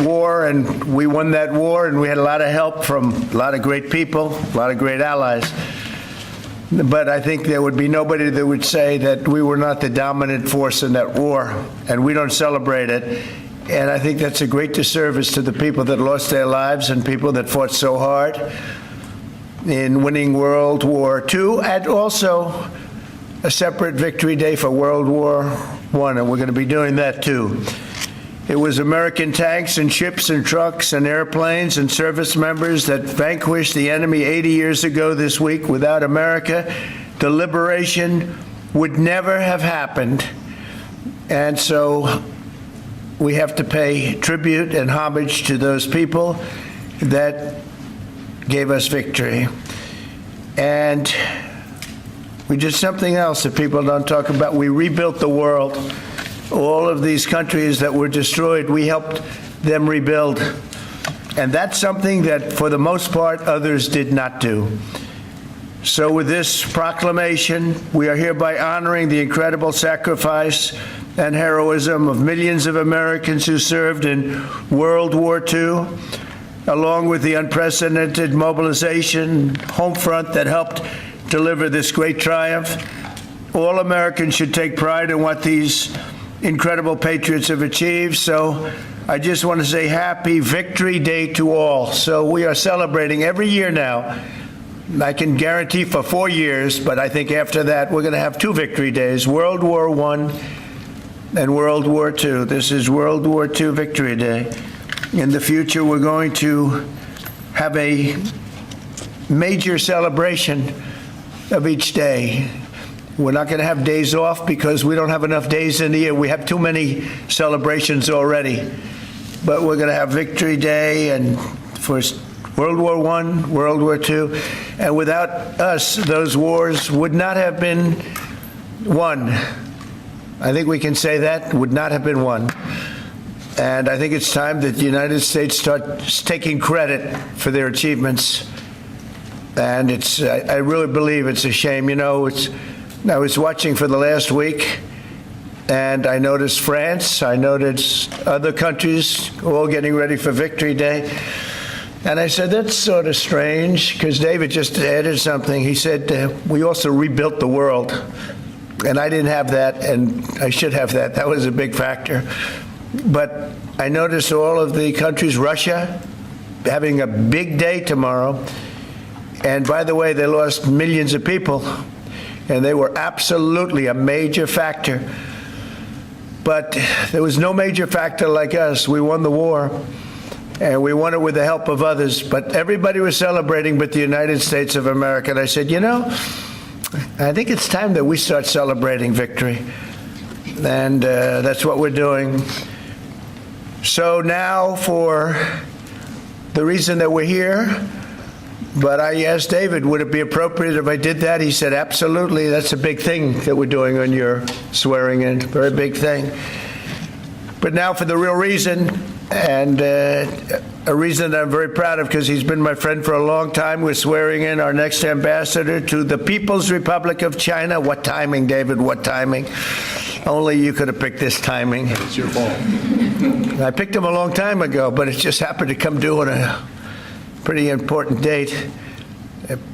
war, and we won that war, and we had a lot of help from a lot of great people, a lot of great allies. But I think there would be nobody that would say that we were not the dominant force in that war, and we don't celebrate it. And I think that's a great disservice to the people that lost their lives and people that fought so hard in winning World War II, and also a separate Victory Day for World War I, and we're going to be doing that too. It was American tanks and ships and trucks and airplanes and service members that vanquished the enemy 80 years ago this week. Without America, the liberation would never have happened. And so we have to pay tribute and homage to those people that gave us victory. And we did something else that people don't talk about. We rebuilt the world. All of these countries that were destroyed, we helped them rebuild. And that's something that, for the most part, others did not do. So with this proclamation, we are hereby honoring the incredible sacrifice and heroism of millions of Americans who served in World War II, along with the unprecedented mobilization home front that helped deliver this great triumph. All Americans should take pride in what these incredible patriots have achieved. So I just want to say happy Victory Day to all. So we are celebrating every year now. I can guarantee for 4 years, but I think after that we're going to have 2 Victory Days, World War I and World War II. This is World War II Victory Day. In the future, we're going to have a major celebration of each day. We're not going to have days off because we don't have enough days in the year. We have too many celebrations already. But we're going to have Victory Day and for World War I, World War II. And without us, those wars would not have been won. I think we can say that, would not have been won. And I think it's time that the United States starts taking credit for their achievements. And I really believe it's a shame. You know, I was watching for the last week, and I noticed France, I noticed other countries all getting ready for Victory Day. And I said, that's sort of strange, because David just added something. He said, we also rebuilt the world. And I didn't have that, and I should have that. That was a big factor. But I noticed all of the countries, Russia, having a big day tomorrow. And by the way, they lost millions of people. And they were absolutely a major factor. But there was no major factor like us. We won the war, and we won it with the help of others. But everybody was celebrating but the United States of America. And I said, you know, I think it's time that we start celebrating victory. And that's what we're doing. So now for the reason that we're here, but I asked David, would it be appropriate if I did that? He said, absolutely. That's a big thing that we're doing on your swearing in, very big thing. But now for the real reason, and a reason that I'm very proud of because he's been my friend for a long time. We're swearing in our next ambassador to the People's Republic of China. What timing, David, what timing? Only you could have picked this timing. It's your fault. I picked him a long time ago, but it just happened to come due on a pretty important date.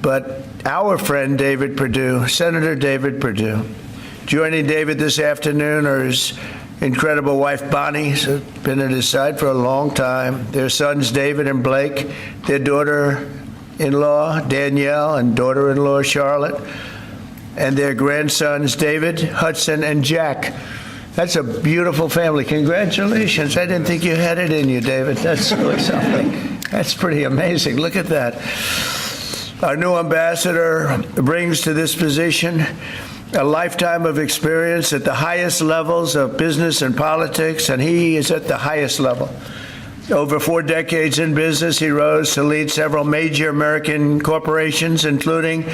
But our friend David Purdue, Senator David Purdue, joining David this afternoon are his incredible wife Bonnie, who's been at his side for a long time, their sons David and Blake, their daughter-in-law Danielle and daughter-in-law Charlotte, and their grandsons David, Hudson, and Jack. That's a beautiful family. Congratulations. I didn't think you had it in you, David. That's really something. That's pretty amazing. Look at that. Our new ambassador brings to this position a lifetime of experience at the highest levels of business and politics, and he is at the highest level. Over 4 decades in business, he rose to lead several major American corporations, including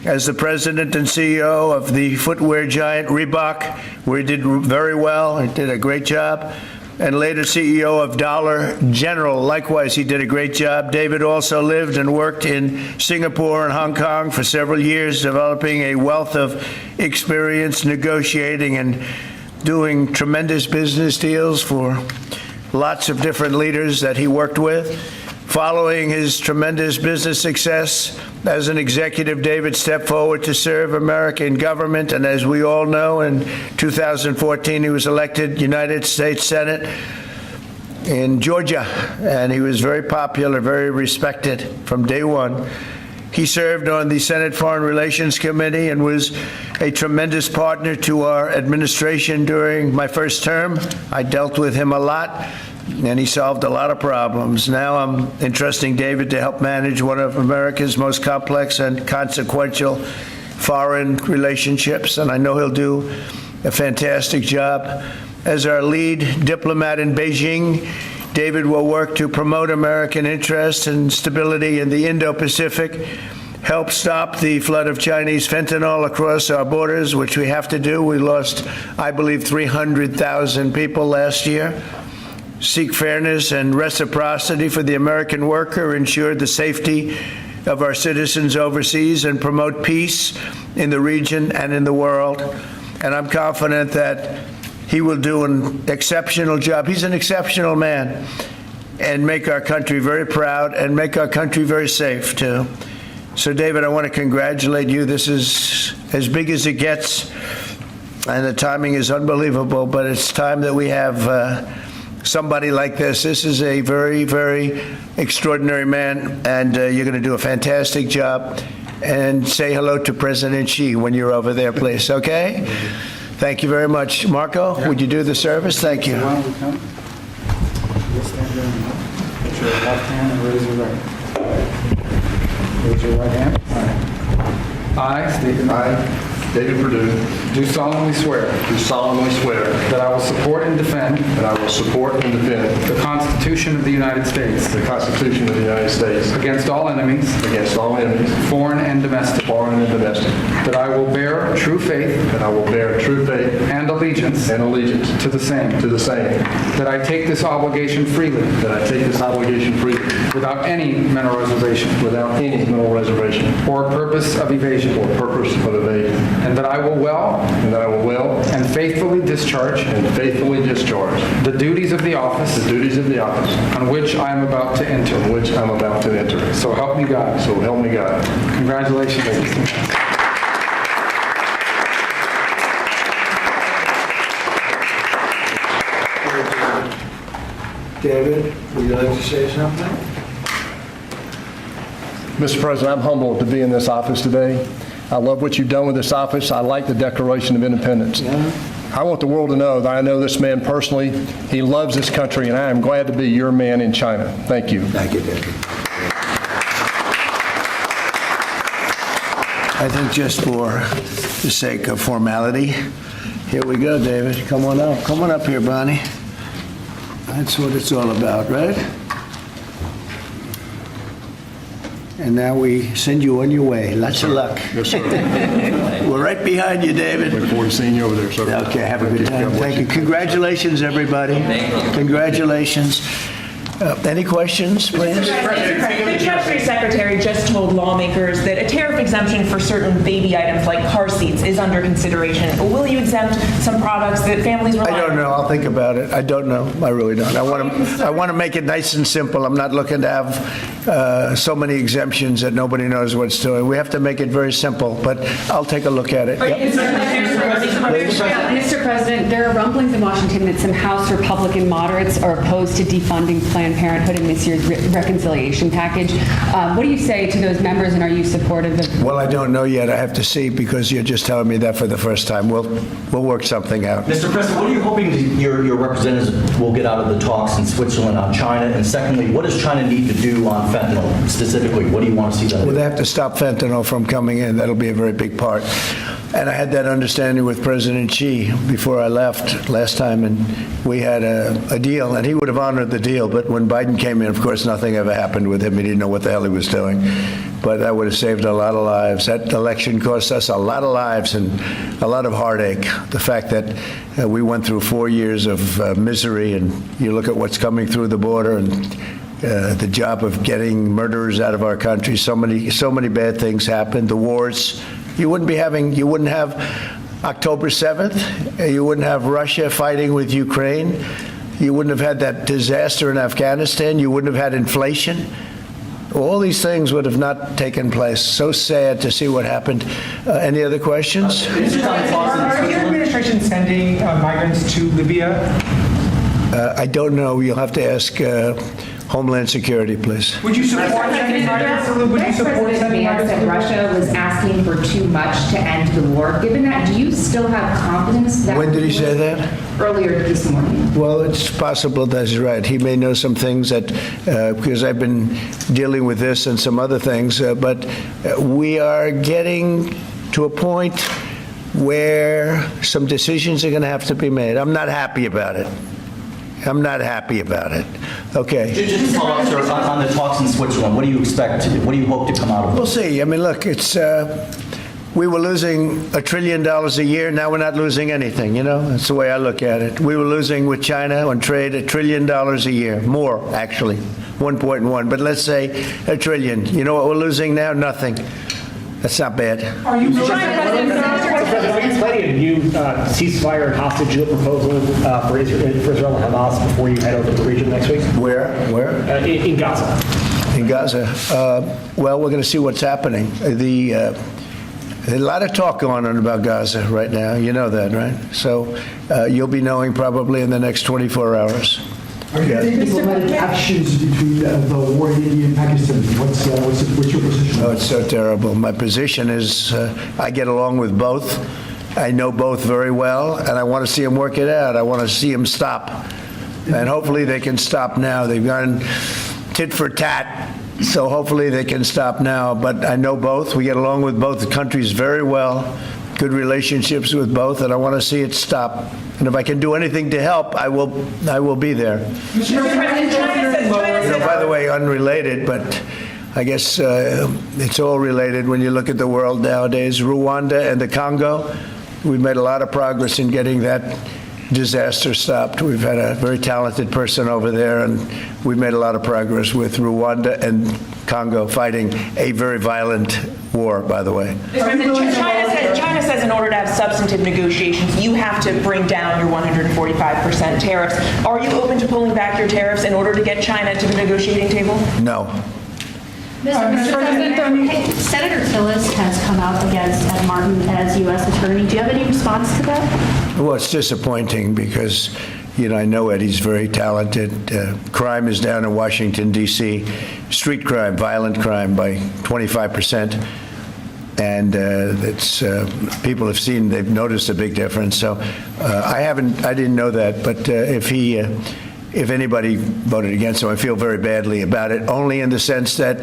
as the president and CEO of the footwear giant Reebok, where he did very well and did a great job, and later CEO of Dollar General. Likewise, he did a great job. David also lived and worked in Singapore and Hong Kong for several years, developing a wealth of experience negotiating and doing tremendous business deals for lots of different leaders that he worked with. Following his tremendous business success as an executive, David stepped forward to serve America in government, and as we all know, in 2014 he was elected United States Senate in Georgia, and he was very popular, very respected from day one. He served on the Senate Foreign Relations Committee and was a tremendous partner to our administration during my first term. I dealt with him a lot, and he solved a lot of problems. Now I'm entrusting David to help manage one of America's most complex and consequential foreign relationships, and I know he'll do a fantastic job. As our lead diplomat in Beijing, David will work to promote American interests and stability in the Indo-Pacific, help stop the flood of Chinese fentanyl across our borders, which we have to do. We lost, I believe, 300,000 people last year. Seek fairness and reciprocity for the American worker, ensure the safety of our citizens overseas, and promote peace in the region and in the world. And I'm confident that he will do an exceptional job. He's an exceptional man, and make our country very proud and make our country very safe, too. So, David, I want to congratulate you. This is as big as it gets, and the timing is unbelievable, but it's time that we have somebody like this. This is a very, very extraordinary man, and you're going to do a fantastic job. And say hello to President Xi when you're over there, please, okay? Thank you very much. Marco, would you do the service? Thank you. Why don't we come? You'll stand there and put your left hand and raise your right. Raise your right hand. All right. I state your name. David Purdue, Do solemnly swear do solemnly swear that I will support and defend that I will support and defend the Constitution of the United States the Constitution of the United States against all enemies, against all enemies, foreign and domestic, foreign and domestic, that I will bear true faith that I will bear true faith and allegiance and allegiance to the same, that I take this obligation freely I take this obligation freely without any mental reservation without any mental reservation or purpose of evasion, or purpose of evasion, and that I will well and that I will well and faithfully discharge and faithfully discharge the duties of the office the duties of the office on which I am about to enter. on which I'm about to enter. So help me God. So help me God. Congratulations. David, would you like to say something? Mr. President, I'm humbled to be in this office today. I love what you've done with this office. I like the Declaration of Independence. I want the world to know that I know this man personally. He loves this country, and I am glad to be your man in China. Thank you. Thank you, David. I think just for the sake of formality, here we go, David. Come on up. Come on up here, Bonnie. That's what it's all about, right? And now we send you on your way. Lots of luck. Yes, sir. We're right behind you, David. Look forward to seeing you over there, sir. Okay, have a good time. Thank you. Congratulations, everybody. Congratulations. Any questions, please? The Treasury Secretary just told lawmakers that a tariff exemption for certain baby items like car seats is under consideration. But will you exempt some products that families rely on? I don't know. I'll think about it. I don't know. I really don't. I want to make it nice and simple. I'm not looking to have so many exemptions that nobody knows what's doing. We have to make it very simple, but I'll take a look at it. Yep. Mr. President, there are rumblings in Washington that some House Republican moderates are opposed to defunding Planned Parenthood in this year's reconciliation package. What do you say to those members, and are you supportive of? Well, I don't know yet. I have to see, because you're just telling me that for the first time. We'll work something out. Mr. President, what are you hoping your representatives will get out of the talks in Switzerland on China? And secondly, what does China need to do on fentanyl specifically? What do you want to see them do? Well, they have to stop fentanyl from coming in. That'll be a very big part. And I had that understanding with President Xi before I left last time, and we had a deal, and he would have honored the deal. But when Biden came in, of course, nothing ever happened with him. He didn't know what the hell he was doing. But that would have saved a lot of lives. That election cost us a lot of lives and a lot of heartache. The fact that we went through 4 years of misery, and you look at what's coming through the border, and the job of getting murderers out of our country. So many bad things happened. The wars. You wouldn't have October 7th. You wouldn't have Russia fighting with Ukraine. You wouldn't have had that disaster in Afghanistan. You wouldn't have had inflation. All these things would have not taken place. So sad to see what happened. Any other questions? Are your administration sending migrants to Libya? I don't know. You'll have to ask Homeland Security, please. Would you support sending migrants to Libya? Would you support sending migrants to that Libya? Russia was asking for too much to end the war. Given that, do you still have confidence that... When did he say that? Earlier this morning. Well, it's possible that he's right. He may know some things that, because I've been dealing with this and some other things, but we are getting to a point where some decisions are going to have to be made. I'm not happy about it. I'm not happy about it. Okay. Just to follow up, sir, on the talks in Switzerland, what do you expect? What do you hope to come out of it? We'll see. I mean, look, it's we were losing $1 trillion a year. Now we're not losing anything. You know, that's the way I look at it. We were losing with China on trade $1 trillion a year, more actually, 1.1. But let's say $1 trillion. You know what we're losing now? Nothing. That's not bad. Are you Are you planning a new ceasefire and hostage deal proposal for Israel and Hamas before you head over to the region next week? Where? In Gaza. In Gaza. Well, we're going to see what's happening. There's a lot of talk going on about Gaza right now. You know that, right? So you'll be knowing probably in the next 24 hours. Are you taking diplomatic actions between the war in India and Pakistan? What's your position? Oh, it's so terrible. My position is I get along with both. I know both very well, and I want to see them work it out. I want to see them stop. And hopefully they can stop now. They've gone tit for tat, so hopefully they can stop now. But I know both. We get along with both countries very well. Good relationships with both, and I want to see it stop. And if I can do anything to help, I will be there. Mr. President, China By the way, unrelated, but I guess it's all related when you look at the world nowadays. Rwanda and the Congo, we've made a lot of progress in getting that disaster stopped. We've had a very talented person over there, and we've made a lot of progress with Rwanda and Congo fighting a very violent war, by the way. China says in order to have substantive negotiations, you have to bring down your 145% tariffs. Are you open to pulling back your tariffs in order to get China to the negotiating table? No. Mr. President, Senator Tillis has come out against Ed Martin as U.S. Attorney. Do you have any response to that? Well, it's disappointing because, you know, I know Eddie's very talented. Crime is down in Washington, D.C. Street crime, violent crime by 25%. And it's people have seen, they've noticed a big difference. So I didn't know that. But if anybody voted against him, I feel very badly about it, only in the sense that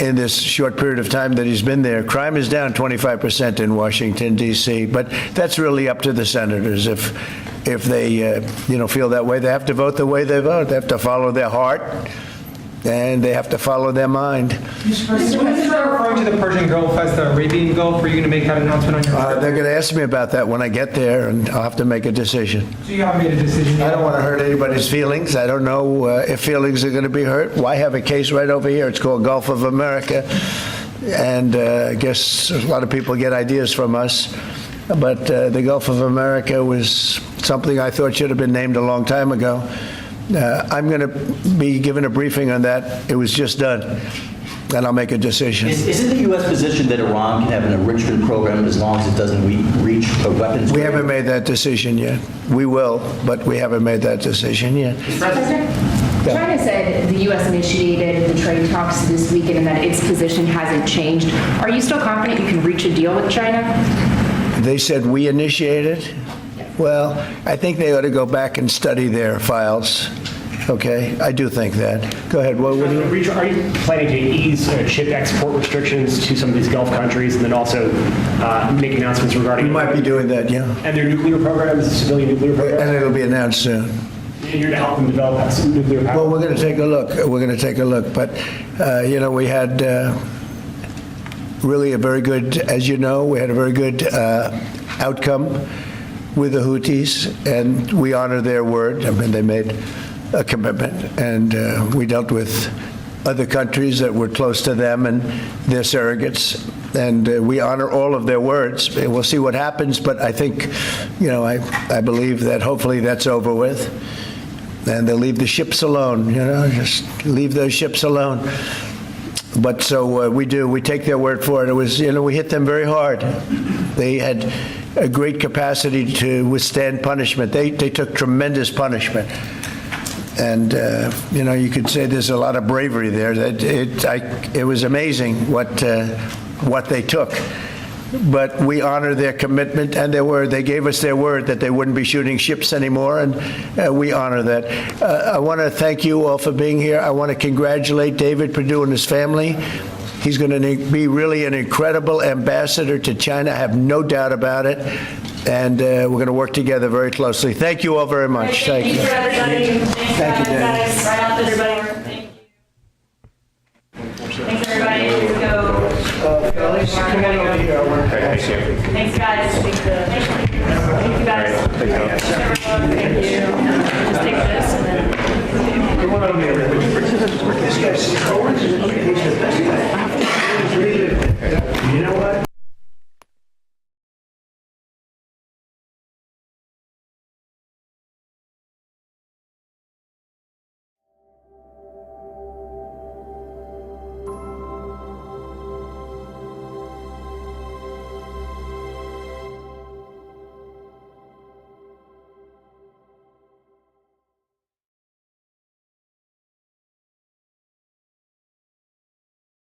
in this short period of time that he's been there, crime is down 25% in Washington, D.C. But that's really up to the senators. If they feel that way, they have to vote the way they vote. They have to follow their heart, and they have to follow their mind. Mr. President, when is that referring to the Persian Gulf as the Arabian Gulf? Are you going to make that announcement on your They're going to ask me about that when I get there, and I'll have to make a decision. So you haven't made a decision yet? I don't want to hurt anybody's feelings. I don't know if feelings are going to be hurt. Why have a case right over here? It's called Gulf of America. And I guess a lot of people get ideas from us. But the Gulf of America was something I thought should have been named a long time ago. I'm going to be given a briefing on that. It was just done. And I'll make a decision. Is it the U.S. position that Iran can have an enrichment program as long as it doesn't reach a weapons? We haven't made that decision yet. We will, but we haven't made that decision yet. China said the U.S. initiated the trade talks this weekend and that its position hasn't changed. Are you still confident you can reach a deal with China? They said we initiated? Well, I think they ought to go back and study their files. Okay, I do think that. Go ahead. What do you? Are you planning to ease chip export restrictions to some of these Gulf countries, and then also make announcements regarding? We might be doing that, yeah. And their nuclear programs, civilian nuclear programs. And it'll be announced soon. And you're to help them develop some nuclear power. Well, we're going to take a look. We're going to take a look. But we had really a very good, as you know, we had a very good outcome with the Houthis, and we honor their word. I mean, they made a commitment, and we dealt with other countries that were close to them and their surrogates, and we honor all of their words. We'll see what happens, but I think, I believe that hopefully that's over with, and they'll leave the ships alone, just leave those ships alone. But so we do. We take their word for it. It was, we hit them very hard. They had a great capacity to withstand punishment. They took tremendous punishment. And, you could say there's a lot of bravery there. It was amazing what they took. But we honor their commitment and their word. They gave us their word that they wouldn't be shooting ships anymore, and we honor that. I want to thank you all for being here. I want to congratulate David Purdue and his family. He's going to be really an incredible ambassador to China. I have no doubt about it. And we're going to work together very closely. Thank you all very much. Thank you. Thank you, David. Right out, everybody. Thank you. Thanks, everybody. Here we go. Thanks, guys. Thank you, guys. Thank you. Just take this and then... This guy's forward.